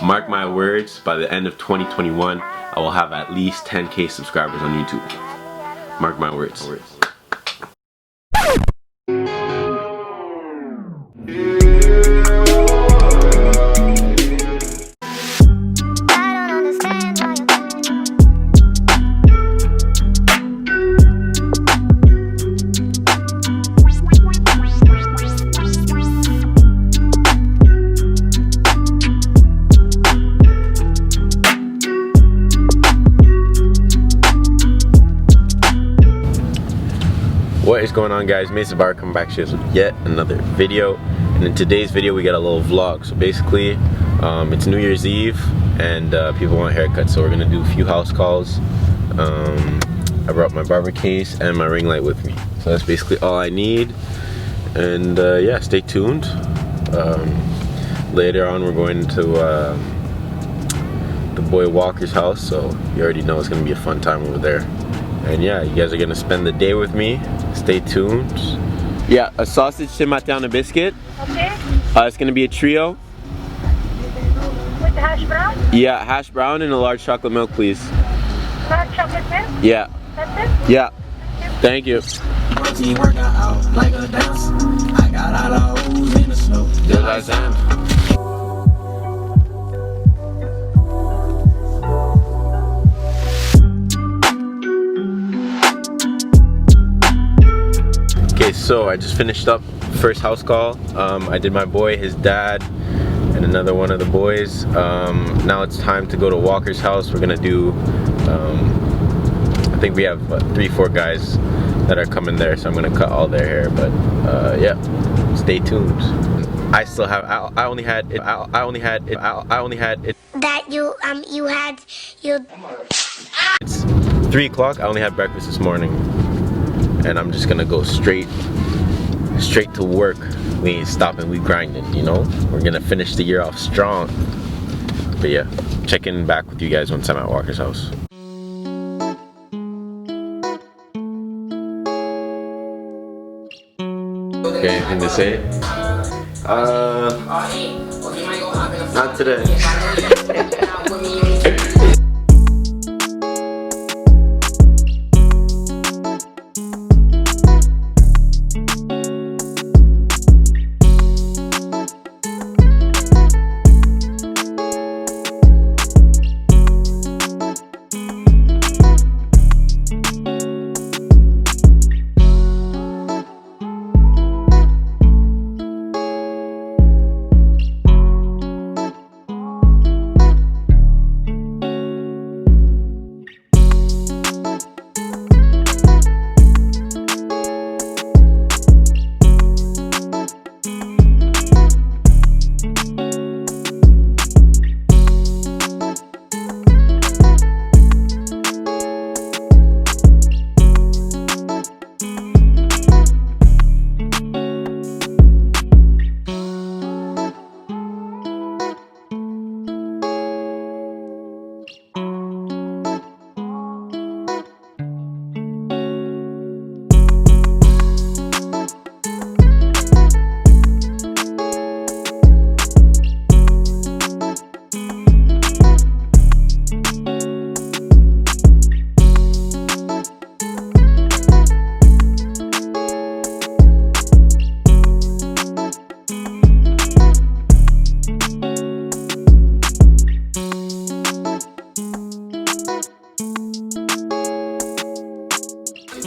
Mark my words, by the end of 2021, I will have at least 10K subscribers on YouTube. Mark my words. What is going on, guys? Mase The Barber coming back to you with yet another video. And in today's video we got a little vlog. So basically it's New Year's Eve and people want haircuts, so we're gonna do a few house calls. I brought my barber case and my ring light with me, so that's basically all I need. And yeah, stay tuned. Later on we're going to the boy Walker's house, so you already know it's gonna be a fun time over there. And yeah, you guys are gonna spend the day with me. Stay tuned. Yeah, a sausage ciabatta on a biscuit. Okay. It's gonna be a trio. With the hash brown? Yeah, hash brown and a large chocolate milk, please. Large chocolate milk? Yeah. That's it? Yeah. Thank you. Work out like a dance. I got all the hoes in the snow. Just like Santa. Okay, so I just finished up first house call. I did my boy, his dad, and another one of the boys. Now it's time to go to Walker's house. We're gonna do, I think we have 3-4 guys that are coming there, so I'm gonna cut all their hair. But yeah, stay tuned. I still have. I only had it. That you had you. It's 3 o'clock. I only had breakfast this morning. And I'm just gonna go straight to work. We ain't stopping, we grinding, you know? We're gonna finish the year off strong. But yeah, check in back with you guys once I'm at Walker's house. Okay, anything to say? Not today.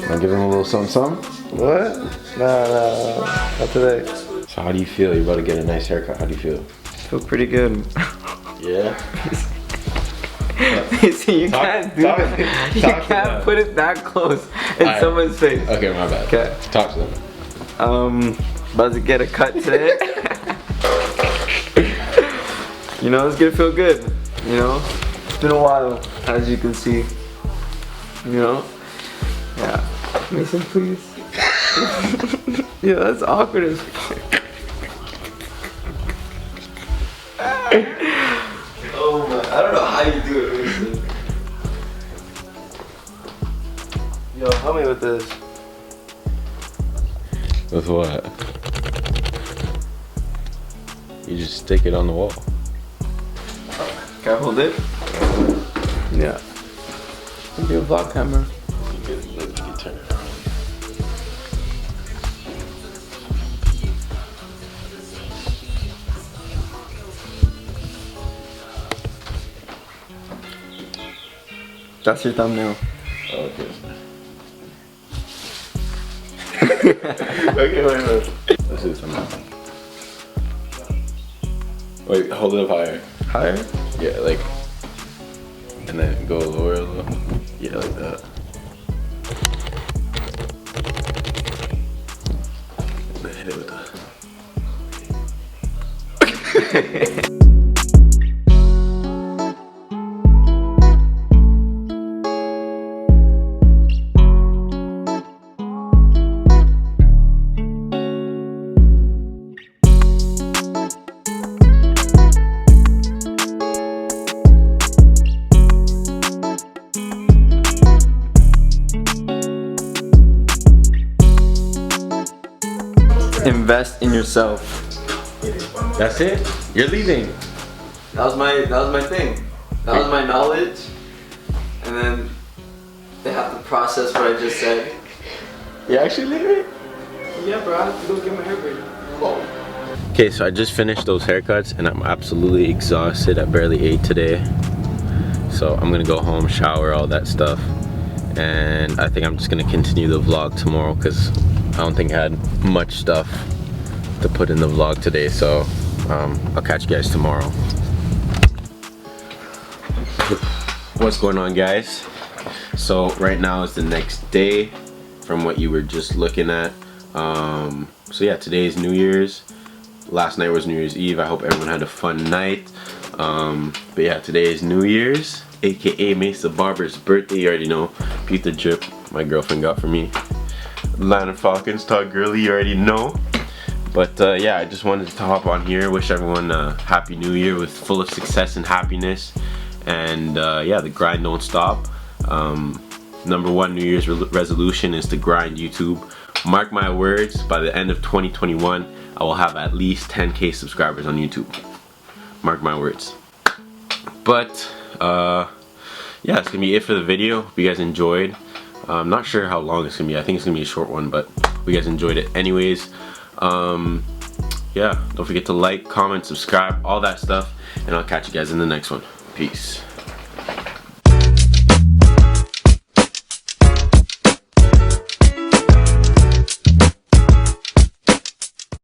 Wanna give him a little something? What? Nah, not today. So how do you feel? You're about to get a nice haircut. How do you feel? Feel pretty good. Yeah? See, you can't do that. You can't put it that close in someone's face. Okay, my bad. Okay. Talk to them. About to get a cut today. You know, it's gonna feel good. You know? It's been a while, as you can see. You know? Yeah. Mason, please. Yeah, that's awkward as fuck. Oh my, I don't know how you do it, Mason. Yo, help me with this. With what? You just stick it on the wall. Can I hold it? Yeah. It'll be a vlog camera. You can turn it around. That's your thumbnail. Okay. Okay, wait. This is thumbnail. Wait, hold it up higher. Higher? Yeah, like, and then go lower a little. Yeah, like that. And then hit it with the. Invest in yourself. That's it? You're leaving. That was my thing. That was my knowledge. And then they have to process what I just said. You actually leaving? Yeah, bro, I have to go get my hair braided. Okay, so I just finished those haircuts and I'm absolutely exhausted. I barely ate today. So I'm gonna go home, shower, all that stuff. And I think I'm just gonna continue the vlog tomorrow because I don't think I had much stuff to put in the vlog today. So I'll catch you guys tomorrow. What's going on, guys? So right now is the next day from what you were just looking at. So yeah, today is New Year's. Last night was New Year's Eve. I hope everyone had a fun night. But yeah, today is New Year's, aka Mase The Barber's birthday. You already know. Pete the drip my girlfriend got for me. Atlanta Falcons, Todd Gurley, you already know. But yeah, I just wanted to hop on here, wish everyone a happy new year with full of success and happiness. And yeah, the grind don't stop. Number one New Year's resolution is to grind YouTube. Mark my words, by the end of 2021, I will have at least 10K subscribers on YouTube. Mark my words. But yeah, it's gonna be it for the video. Hope you guys enjoyed. I'm not sure how long it's gonna be. I think it's gonna be a short one, but hope you guys enjoyed it anyways. Yeah, don't forget to like, comment, subscribe, all that stuff, and I'll catch you guys in the next one. Peace.